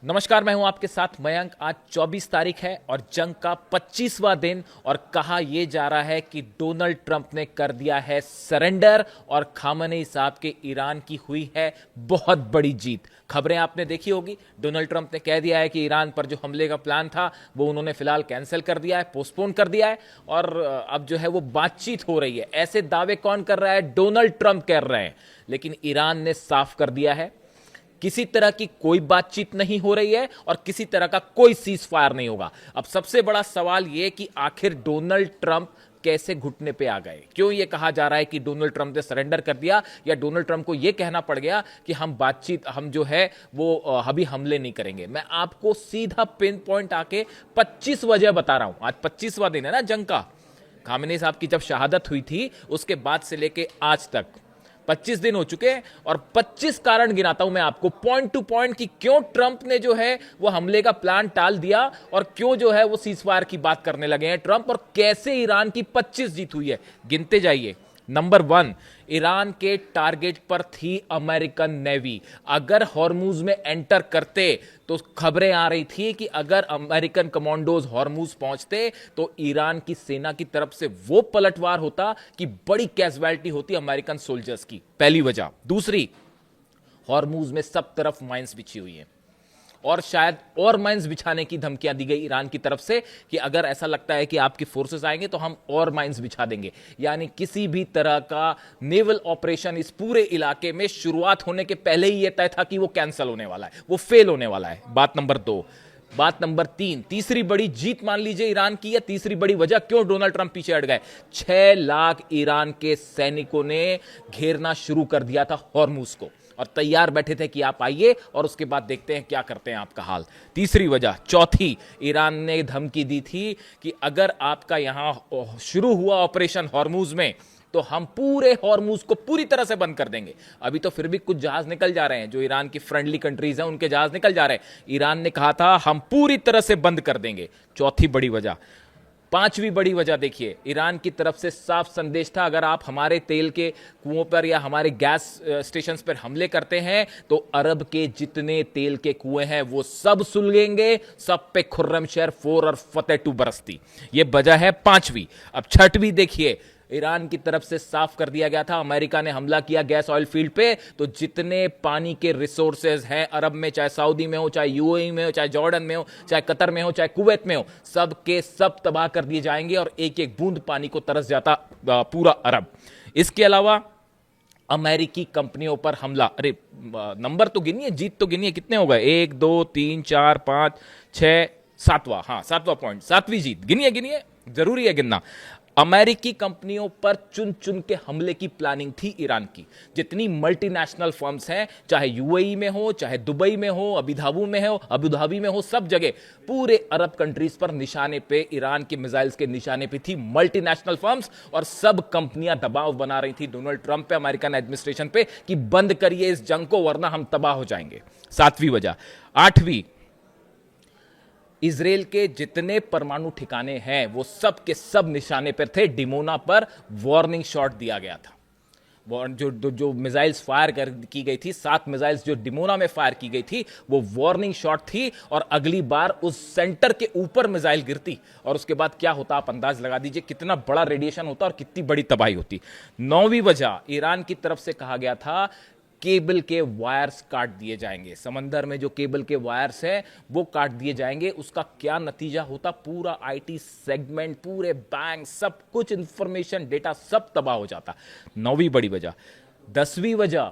नमस्कार, मैं हूं आपके साथ मयंक। आज 24 तारीख है और जंग का 25वां दिन और कहा यह जा रहा है कि डोनाल्ड ट्रंप ने कर दिया है सरेंडर और खामेनेई साहब के ईरान की हुई है बहुत बड़ी जीत। खबरें आपने देखी होगी। डोनाल्ड ट्रंप ने कह दिया है कि ईरान पर जो हमले का प्लान था वो उन्होंने फिलहाल कैंसिल कर दिया है, पोस्टपोन कर दिया है और अब जो है वो बातचीत हो रही है। ऐसे दावे कौन कर रहा है? डोनाल्ड ट्रंप कर रहे हैं। लेकिन ईरान ने साफ कर दिया है किसी तरह की कोई बातचीत नहीं हो रही है और किसी तरह का कोई सीज फायर नहीं होगा। अब सबसे बड़ा सवाल यह कि आखिर डोनाल्ड ट्रंप कैसे घुटने पे आ गए? क्यों यह कहा जा रहा है कि डोनाल्ड ट्रंप ने सरेंडर कर दिया या डोनाल्ड ट्रंप को यह कहना पड़ गया कि हम जो है वो अभी हमले नहीं करेंगे? मैं आपको सीधा पिन पॉइंट आके 25 वजह बता रहा हूं। आज 25वां दिन है ना जंग का। खामेनेई साहब की जब शहादत हुई थी उसके बाद से लेके आज तक 25 दिन हो चुके हैं और 25 कारण गिनाता हूं मैं आपको पॉइंट टू पॉइंट कि क्यों ट्रंप ने जो है वो हमले का प्लान टाल दिया और क्यों जो है वो सीजफायर की बात करने लगे हैं ट्रंप, और कैसे ईरान की 25 जीत हुई है। गिनते जाइए। नंबर 1, ईरान के टारगेट पर थी अमेरिकन नेवी। अगर हॉर्मूज में एंटर करते तो खबरें आ रही थी कि अगर अमेरिकन कमांडोज हॉर्मूज पहुंचते तो ईरान की सेना की तरफ से वो पलटवार होता कि बड़ी कैजुअलिटी होती अमेरिकन सोल्जर्स की। पहली वजह। दूसरी, हॉर्मूज में सब तरफ माइंस बिछी हुई है और शायद और माइंस बिछाने की धमकियां दी गई ईरान की तरफ से कि अगर ऐसा लगता है कि आपकी फोर्सेस आएंगे तो हम और माइंस बिछा देंगे। यानी किसी भी तरह का नेवल ऑपरेशन इस पूरे इलाके में शुरुआत होने के पहले ही यह तय था कि वो कैंसिल होने वाला है, वो फेल होने वाला है। बात नंबर 2। बात नंबर 3, तीसरी बड़ी जीत मान लीजिए ईरान की, या तीसरी बड़ी वजह क्यों डोनाल्ड ट्रंप पीछे हट गए। 6 लाख ईरान के सैनिकों ने घेरना शुरू कर दिया था हॉर्मूज को और तैयार बैठे थे कि आप आइए और उसके बाद देखते हैं क्या करते हैं आपका हाल। तीसरी वजह। चौथी, ईरान ने धमकी दी थी कि अगर आपका यहां शुरू हुआ ऑपरेशन हॉर्मूज में तो हम पूरे हॉर्मूज को पूरी तरह से बंद कर देंगे। अभी तो फिर भी कुछ जहाज निकल जा रहे हैं, जो ईरान की फ्रेंडली कंट्रीज हैं उनके जहाज निकल जा रहे हैं। ईरान ने कहा था हम पूरी तरह से बंद कर देंगे। चौथी बड़ी वजह। पांचवी बड़ी वजह देखिए, ईरान की तरफ से साफ संदेश था अगर आप हमारे तेल के कुओं पर या हमारे गैस स्टेशंस पर हमले करते हैं तो अरब के जितने तेल के कुएं हैं वो सब सुलगेंगे, सब पे खुर्रमशहर 4 और फतेह 2 बरसती। ये वजह है पांचवी। अब छठवीं देखिए, ईरान की तरफ से साफ कर दिया गया था अमेरिका ने हमला किया गैस ऑयल फील्ड पे तो जितने पानी के रिसोर्सेज हैं अरब में, चाहे सऊदी में हो, चाहे यूएई में हो, चाहे जॉर्डन में हो, चाहे कतर में हो, चाहे कुवैत में हो, सब के सब तबाह कर दिए जाएंगे और एक एक बूंद पानी को तरस जाता पूरा अरब। इसके अलावा अमेरिकी कंपनियों पर हमला। अरे नंबर तो गिनिए, जीत तो गिनिए, कितने हो गए? 1 2 3 4 5 6 7वां। हाँ, 7वां पॉइंट, 7वीं जीत। गिनिए गिनिए, जरूरी है गिनना। अमेरिकी कंपनियों पर चुन चुन के हमले की प्लानिंग थी ईरान की। जितनी मल्टीनेशनल फर्म्स हैं, चाहे यूएई में हो, चाहे दुबई में हो, अबुधाबी में हो, सब जगह पूरे अरब कंट्रीज पर निशाने पे ईरान के मिसाइल्स के निशाने पे थी मल्टीनेशनल फर्म्स और सब कंपनियां दबाव बना रही थी डोनाल्ड ट्रंप पे, अमेरिकन एडमिनिस्ट्रेशन पे कि बंद करिए इस जंग को वरना हम तबाह हो जाएंगे। 7वीं वजह। 8वीं, इजराइल के जितने परमाणु ठिकाने हैं वो सब के सब निशाने पर थे। डिमोना पर वार्निंग शॉट दिया गया था। जो मिसाइल्स फायर की गई थी, 7 मिसाइल्स जो डिमोना में फायर की गई थी वो वार्निंग शॉट थी और अगली बार उस सेंटर के ऊपर मिसाइल गिरती और उसके बाद क्या होता आप अंदाज लगा दीजिए, कितना बड़ा रेडिएशन होता और कितनी बड़ी तबाही होती। 9वीं वजह, ईरान की तरफ से कहा गया था केबल के वायर्स काट दिए जाएंगे। समंदर में जो केबल के वायर्स हैं वो काट दिए जाएंगे। उसका क्या नतीजा होता? पूरा आईटी सेगमेंट, पूरे बैंक, सब कुछ इंफॉर्मेशन, डेटा सब तबाह हो जाता। 9वीं बड़ी वजह। 10वीं वजह,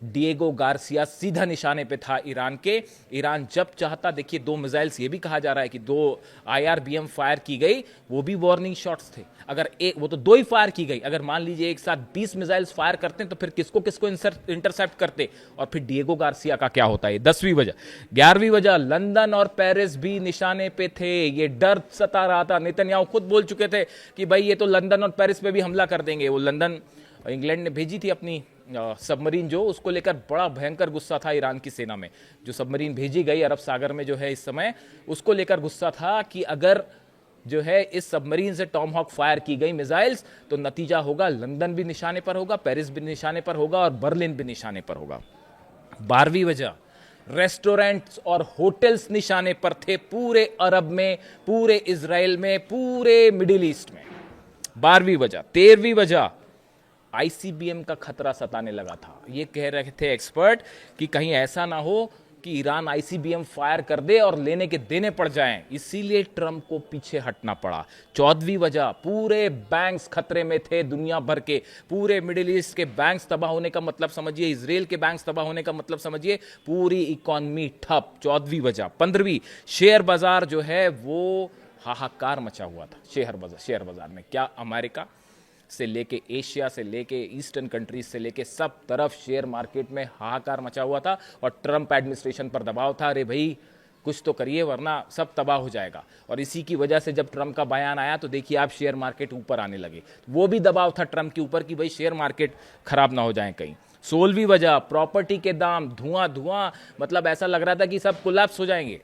डिएगो गार्सिया सीधा निशाने पे था ईरान के। ईरान जब चाहता, देखिए 2 मिसाइल्स, ये भी कहा जा रहा है कि 2 आईआरबीएम फायर की गई, वो भी वार्निंग शॉट्स थे। अगर एक, वो तो 2 ही फायर की गई, अगर मान लीजिए एक साथ 20 मिसाइल्स फायर करते हैं तो फिर किसको किसको इंटरसेप्ट करते और फिर डिएगो गार्सिया का क्या होता है? 10वीं वजह। 11वीं वजह, लंदन और पेरिस भी निशाने पे थे। ये डर सता रहा था। नेतन्याहू खुद बोल चुके थे कि भाई ये तो लंदन और पेरिस पे भी हमला कर देंगे। वो लंदन, इंग्लैंड ने भेजी थी अपनी सबमरीन, जो उसको लेकर बड़ा भयंकर गुस्सा था ईरान की सेना में। जो सबमरीन भेजी गई अरब सागर में जो है इस समय, उसको लेकर गुस्सा था कि अगर जो है इस सबमरीन से टॉमहॉक फायर की गई मिसाइल्स तो नतीजा होगा लंदन भी निशाने पर होगा, पेरिस भी निशाने पर होगा और बर्लिन भी निशाने पर होगा। 12वीं वजह, रेस्टोरेंट्स और होटल्स निशाने पर थे, पूरे अरब में, पूरे इजराइल में, पूरे मिडिल ईस्ट में। 12वीं वजह, 13वीं वजह, आईसीबीएम का खतरा सताने लगा था। ये कह रहे थे एक्सपर्ट कि कहीं ऐसा ना हो कि ईरान आईसीबीएम फायर कर दे और लेने के देने पड़ जाएं, इसीलिए ट्रंप को पीछे हटना पड़ा। 14वीं वजह, पूरे बैंक्स खतरे में थे, दुनिया भर के, पूरे मिडिल ईस्ट के बैंक्स तबाह होने का मतलब समझिए, इजराइल के बैंक्स तबाह होने का मतलब समझिए, पूरी इकोनॉमी ठप। 14वीं वजह। 15वीं, शेयर बाजार जो है वो हाहाकार मचा हुआ था। शेयर बाजार में क्या, अमेरिका से लेके एशिया से लेके ईस्टर्न कंट्रीज से लेके सब तरफ शेयर मार्केट में हाहाकार मचा हुआ था और ट्रंप एडमिनिस्ट्रेशन पर दबाव था, अरे भाई कुछ तो करिए वरना सब तबाह हो जाएगा। और इसी की वजह से जब ट्रंप का बयान आया तो देखिए आप शेयर मार्केट ऊपर आने लगे। वो भी दबाव था ट्रंप के ऊपर कि भाई शेयर मार्केट खराब ना हो जाए कहीं। 16वीं वजह, प्रॉपर्टी के दाम धुआं, मतलब ऐसा लग रहा था कि सब कोलैप्स हो जाएंगे।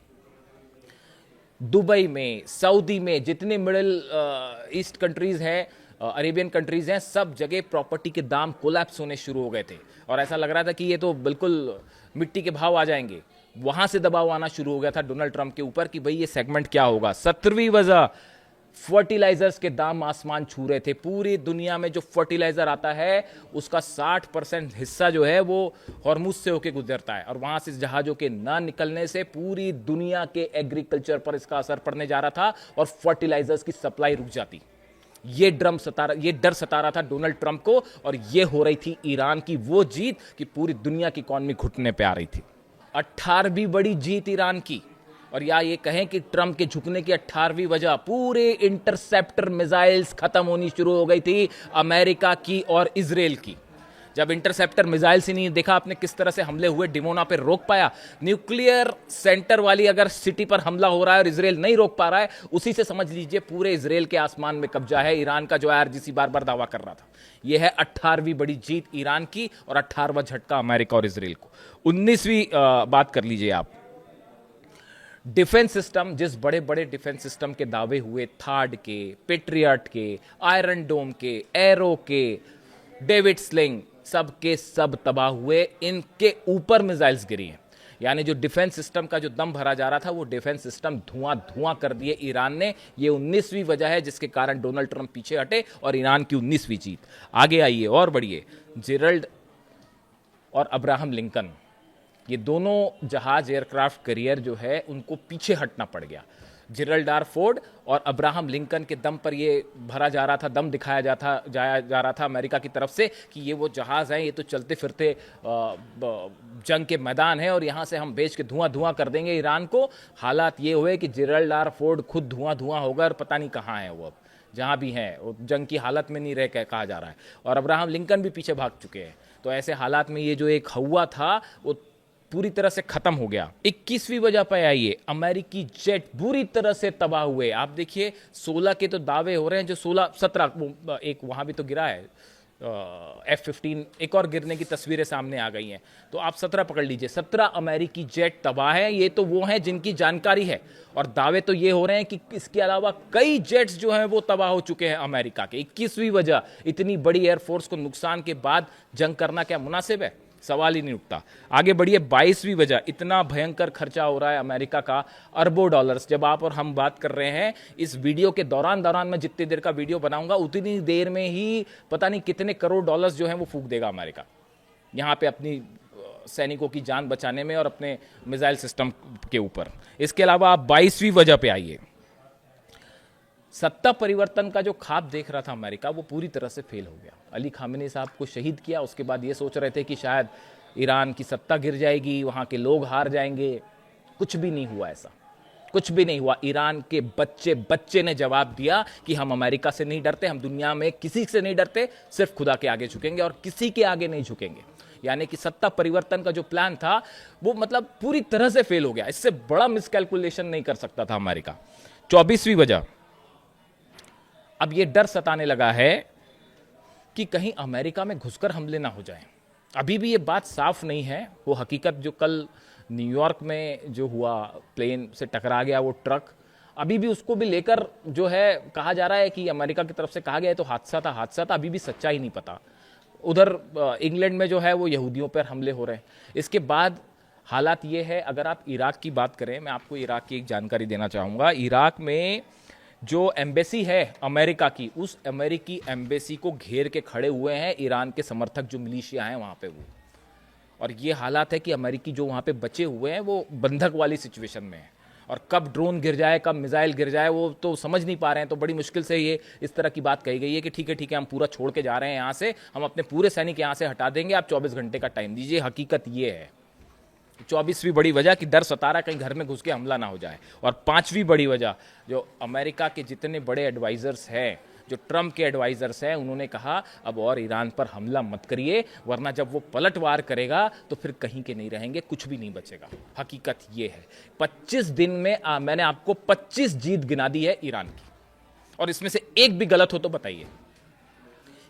दुबई में, सऊदी में, जितने मिडिल ईस्ट कंट्रीज हैं, अरेबियन कंट्रीज हैं, सब जगह प्रॉपर्टी के दाम कोलैप्स होने शुरू हो गए थे और ऐसा लग रहा था कि ये तो बिल्कुल मिट्टी के भाव आ जाएंगे। वहां से दबाव आना शुरू हो गया था डोनाल्ड ट्रंप के ऊपर कि भाई ये सेगमेंट क्या होगा। 17वीं वजह, फर्टिलाइजर्स के दाम आसमान छू रहे थे। पूरी दुनिया में जो फर्टिलाइजर आता है उसका 60% हिस्सा जो है वो हॉर्मुज से होकर गुजरता है और वहां से जहाजों के ना निकलने से पूरी दुनिया के एग्रीकल्चर पर इसका असर पड़ने जा रहा था और फर्टिलाइजर्स की सप्लाई रुक जाती। ये डर सता रहा था डोनाल्ड ट्रंप को और ये हो रही थी ईरान की वो जीत कि पूरी दुनिया की इकॉनमी घुटने पे आ रही थी। 18वीं बड़ी जीत ईरान की, और या ये कहें कि ट्रंप के झुकने की 18वीं वजह, पूरे इंटरसेप्टर मिसाइल्स खत्म होनी शुरू हो गई थी अमेरिका की और इजराइल की। जब इंटरसेप्टर मिसाइल से नहीं देखा आपने किस तरह से हमले हुए, डिमोना पे रोक पाया। न्यूक्लियर सेंटर वाली अगर सिटी पर हमला हो रहा है और इजराइल नहीं रोक पा रहा है, उसी से समझ लीजिए पूरे इजराइल के आसमान में कब्जा है ईरान का, जो आईआरजीसी बार बार दावा कर रहा था। यह है 18वीं बड़ी जीत ईरान की और 18वां झटका अमेरिका और इजराइल को। 19वीं बात कर लीजिए आप, डिफेंस सिस्टम, जिस बड़े बड़े डिफेंस सिस्टम के दावे हुए, थार्ड के, पेट्रियट के, आयरन डोम के, एरो के, डेविड स्लिंग, सब के सब तबाह हुए। इनके ऊपर मिसाइल्स गिरी हैं, यानी जो डिफेंस सिस्टम का जो दम भरा जा रहा था वो डिफेंस सिस्टम धुआं कर दिए ईरान ने। ये 19वीं वजह है जिसके कारण डोनाल्ड ट्रंप पीछे हटे और ईरान की 19वीं जीत। आगे आइए और बढ़िए, जेरल्ड और अब्राहम लिंकन, ये दोनों जहाज एयरक्राफ्ट करियर जो है उनको पीछे हटना पड़ गया। जेरल्ड आर फोर्ड और अब्राहम लिंकन के दम पर ये भरा जा रहा था, दम दिखाया जाया जा रहा था अमेरिका की तरफ से कि ये वो जहाज़ हैं, ये तो चलते फिरते जंग के मैदान है और यहाँ से हम बेच के धुआं कर देंगे ईरान को। हालात ये हुए कि जेरल्ड आर फोर्ड खुद धुआं होगा और पता नहीं कहाँ है वो, अब जहाँ भी हैं वो जंग की हालत में नहीं रह कहा जा रहा है, और अब्राहम लिंकन भी पीछे भाग चुके हैं। तो ऐसे हालात में ये जो एक हवा था वो पूरी तरह से खत्म हो गया। 21वीं वजह पर आइए, अमेरिकी जेट बुरी तरह से तबाह हुए। आप देखिए 16 के तो दावे हो रहे हैं, जो 17 एक वहां भी तो गिरा है F-15, एक और गिरने की तस्वीरें सामने आ गई हैं। तो आप 17 पकड़ लीजिए, 17 अमेरिकी जेट तबाह हैं। ये तो वो हैं जिनकी जानकारी है, और दावे तो ये हो रहे हैं कि इसके अलावा कई जेट्स जो हैं वो तबाह हो चुके हैं अमेरिका के। 21वीं वजह, इतनी बड़ी एयरफोर्स को नुकसान के बाद जंग करना क्या मुनासिब है? सवाल ही नहीं उठता। आगे बढ़िए, 22वीं वजह, इतना भयंकर खर्चा हो रहा है अमेरिका का, अरबों डॉलर्स। जब आप और हम बात कर रहे हैं इस वीडियो के दौरान मैं जितनी देर का वीडियो बनाऊंगा उतनी देर में ही पता नहीं कितने करोड़ डॉलर्स जो हैं वो फूंक देगा अमेरिका यहाँ पे अपनी सैनिकों की जान बचाने में और अपने मिसाइल सिस्टम के ऊपर। इसके अलावा आप 22वीं वजह पे आइए, सत्ता परिवर्तन का जो ख्वाब देख रहा था अमेरिका वो पूरी तरह से फेल हो गया। अली खामेनी साहब को शहीद किया, उसके बाद ये सोच रहे थे कि शायद ईरान की सत्ता गिर जाएगी, वहाँ के लोग हार जाएंगे। कुछ भी नहीं हुआ, ऐसा कुछ भी नहीं हुआ। ईरान के बच्चे ने जवाब दिया कि हम अमेरिका से नहीं डरते, हम दुनिया में किसी से नहीं डरते, सिर्फ खुदा के आगे झुकेंगे और किसी के आगे नहीं झुकेंगे। यानी कि सत्ता परिवर्तन का जो प्लान था वो मतलब पूरी तरह से फेल हो गया। इससे बड़ा मिसकैलकुलेशन नहीं कर सकता था अमेरिका। 24वीं वजह, अब ये डर सताने लगा है कि कहीं अमेरिका में घुसकर हमले ना हो जाएं। अभी भी ये बात साफ नहीं है। वो हकीकत जो कल न्यूयॉर्क में जो हुआ, प्लेन से टकरा गया वो ट्रक, अभी भी उसको भी लेकर जो है कहा जा रहा है कि अमेरिका की तरफ से कहा गया है तो हादसा था, अभी भी सच्चाई नहीं पता। उधर इंग्लैंड में जो है वो यहूदियों पर हमले हो रहे हैं। इसके बाद हालात ये है, अगर आप इराक की बात करें, मैं आपको इराक की एक जानकारी देना चाहूँगा। इराक में जो एम्बेसी है अमेरिका की, उस अमेरिकी एम्बेसी को घेर के खड़े हुए हैं ईरान के समर्थक, जो मिलिशिया हैं वहाँ पे वो। और ये हालात है कि अमेरिकी जो वहाँ पे बचे हुए हैं वो बंधक वाली सिचुएशन में है, और कब ड्रोन गिर जाए, कब मिसाइल गिर जाए, वो तो समझ नहीं पा रहे हैं। तो बड़ी मुश्किल से ये इस तरह की बात कही गई है कि ठीक है हम पूरा छोड़ के जा रहे हैं यहाँ से, हम अपने पूरे सैनिक यहाँ से हटा देंगे, आप 24 घंटे का टाइम दीजिए। हकीकत ये है 24वीं बड़ी वजह कि डर सता रहा कहीं घर में घुस के हमला ना हो जाए। और 5वीं बड़ी वजह, जो अमेरिका के जितने बड़े एडवाइजर्स हैं, जो ट्रंप के एडवाइजर्स हैं, उन्होंने कहा अब और ईरान पर हमला मत करिए, वरना जब वो पलटवार करेगा तो फिर कहीं के नहीं रहेंगे, कुछ भी नहीं बचेगा। हकीकत ये है 25 दिन में मैंने आपको 25 जीत गिना दी है ईरान की, और इसमें से एक भी गलत हो तो बताइए।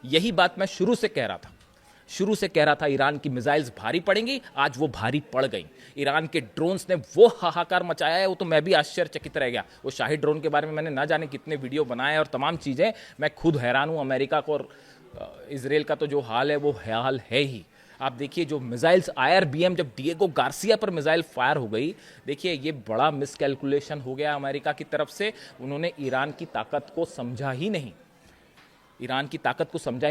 यही बात मैं शुरू से कह रहा था ईरान की मिसाइल्स भारी पड़ेंगी, आज वो भारी पड़ गई। ईरान के ड्रोन्स ने वो हाहाकार मचाया है, वो तो मैं भी आश्चर्यचकित रह गया। वो शाही ड्रोन के बारे में मैंने ना जाने कितने वीडियो बनाए और तमाम चीज़ें, मैं खुद हैरान हूँ। अमेरिका को और इसराइल का तो जो हाल है वो हाल है ही। आप देखिए जो मिसाइल्स IRBM, जब डिएगो गार्सिया पर मिसाइल फायर हो गई, देखिए ये बड़ा मिसकैलकुलेशन हो गया अमेरिका की तरफ से। उन्होंने ईरान की ताकत को समझा ही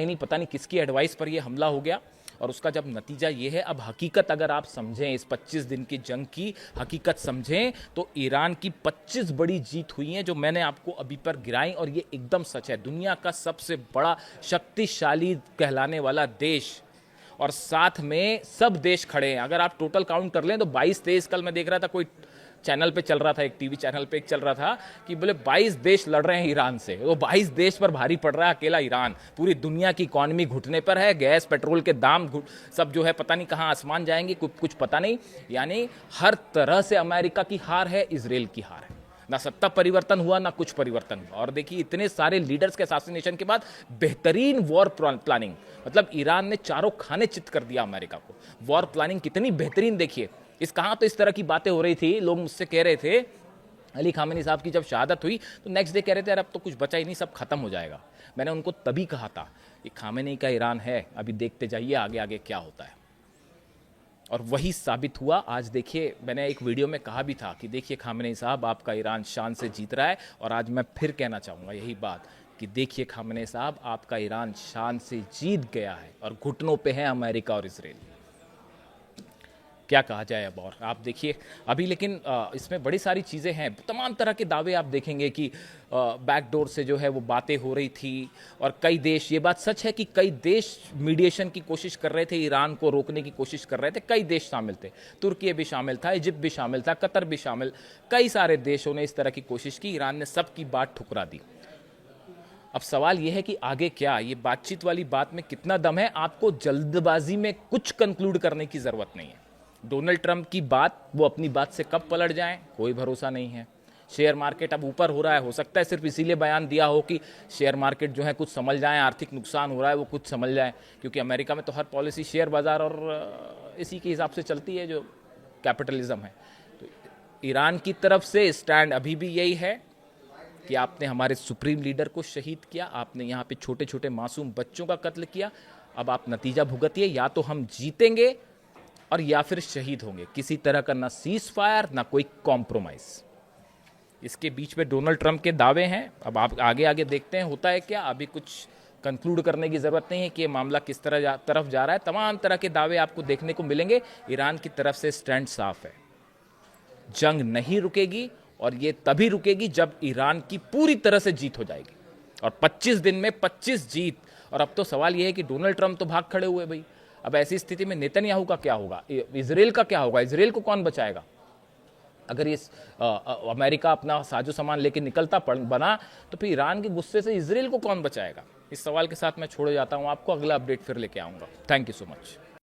नहीं, पता नहीं किसकी एडवाइस पर यह हमला हो गया। और उसका जब नतीजा ये है, अब हकीकत अगर आप समझें, इस 25 दिन की जंग की हकीकत समझें, तो ईरान की 25 बड़ी जीत हुई हैं जो मैंने आपको अभी पर गिराई, और ये एकदम सच है। दुनिया का सबसे बड़ा शक्तिशाली कहलाने वाला देश, और साथ में सब देश खड़े हैं। अगर आप टोटल काउंट कर लें तो 22-23, कल मैं देख रहा था कोई चैनल पे चल रहा था, एक टीवी चैनल पे चल रहा था कि बोले 22 देश लड़ रहे हैं ईरान से। वो 22 देश पर भारी पड़ रहा है अकेला ईरान। पूरी दुनिया की इकॉनमी घुटने पर है, गैस पेट्रोल के दाम सब जो है पता नहीं कहाँ आसमान जाएंगे, कुछ पता नहीं। यानी हर तरह से अमेरिका की हार है, इजराइल की हार है। ना सत्ता परिवर्तन हुआ, ना कुछ परिवर्तन हुआ। और देखिए इतने सारे लीडर्स के असैसिनेशन के बाद बेहतरीन वॉर प्लानिंग, मतलब ईरान ने चारों खाने चित कर दिया अमेरिका को। वॉर प्लानिंग कितनी बेहतरीन देखिए। कहाँ तो इस तरह की बातें हो रही थी, लोग मुझसे कह रहे थे अली खामेनी साहब की जब शहादत हुई तो नेक्स्ट डे कह रहे थे यार अब तो कुछ बचा ही नहीं, सब खत्म हो जाएगा। मैंने उनको तभी कहा था ये खामेनी का ईरान है, अभी देखते जाइए आगे आगे क्या होता है। और वही साबित हुआ। आज देखिए मैंने एक वीडियो में कहा भी था कि देखिए खामेनी साहब आपका ईरान शान से जीत रहा है, और आज मैं फिर कहना चाहूँगा यही बात कि देखिए खामेनी साहब आपका ईरान शान से जीत गया है, और घुटनों पे है अमेरिका और इसराइल। क्या कहा जाए अब। और आप देखिए अभी, लेकिन इसमें बड़ी सारी चीज़ें हैं, तमाम तरह के दावे आप देखेंगे कि बैकडोर से जो है वो बातें हो रही थी, और कई देश, ये बात सच है कि कई देश मीडिएशन की कोशिश कर रहे थे, ईरान को रोकने की कोशिश कर रहे थे। कई देश शामिल थे, तुर्की भी शामिल था, इजिप्ट भी शामिल था, कतर भी शामिल, कई सारे देशों ने इस तरह की कोशिश की। ईरान ने सबकी बात ठुकरा दी। अब सवाल यह है कि आगे क्या, ये बातचीत वाली बात में कितना दम है। आपको जल्दबाजी में कुछ कंक्लूड करने की ज़रूरत नहीं है। डोनाल्ड ट्रंप की बात, वो अपनी बात से कब पलट जाएं कोई भरोसा नहीं है। शेयर मार्केट अब ऊपर हो रहा है, हो सकता है सिर्फ इसीलिए बयान दिया हो कि शेयर मार्केट जो है कुछ समझ जाए, आर्थिक नुकसान हो रहा है वो कुछ समझ जाए, क्योंकि अमेरिका में तो हर पॉलिसी शेयर बाजार और इसी के हिसाब से चलती है जो कैपिटलिज्म है। तो ईरान की तरफ से स्टैंड अभी भी यही है कि आपने हमारे सुप्रीम लीडर को शहीद किया, आपने यहाँ पे छोटे छोटे मासूम बच्चों का कत्ल किया, अब आप नतीजा भुगतिए। या तो हम जीतेंगे और या फिर शहीद होंगे। किसी तरह का ना सीज फायर, ना कोई कॉम्प्रोमाइज। इसके बीच में डोनाल्ड ट्रंप के दावे हैं। अब आप आगे आगे देखते हैं होता है क्या। अभी कुछ कंक्लूड करने की ज़रूरत नहीं है कि ये मामला किस तरफ जा रहा है। तमाम तरह के दावे आपको देखने को मिलेंगे। ईरान की तरफ से स्टैंड साफ है, जंग नहीं रुकेगी, और ये तभी रुकेगी जब ईरान की पूरी तरह से जीत हो जाएगी। और 25 दिन में 25 जीत। और अब तो सवाल ये है कि डोनाल्ड ट्रंप तो भाग खड़े हुए भाई। अब ऐसी स्थिति में नेतन्याहू का क्या होगा, इजराइल का क्या होगा, इजराइल को कौन बचाएगा? अगर ये अमेरिका अपना साजो सामान लेके निकलता बना तो फिर ईरान के गुस्से से इजराइल को कौन बचाएगा? इस सवाल के साथ मैं छोड़ जाता हूं आपको। अगला अपडेट फिर लेके आऊंगा। Thank you so much.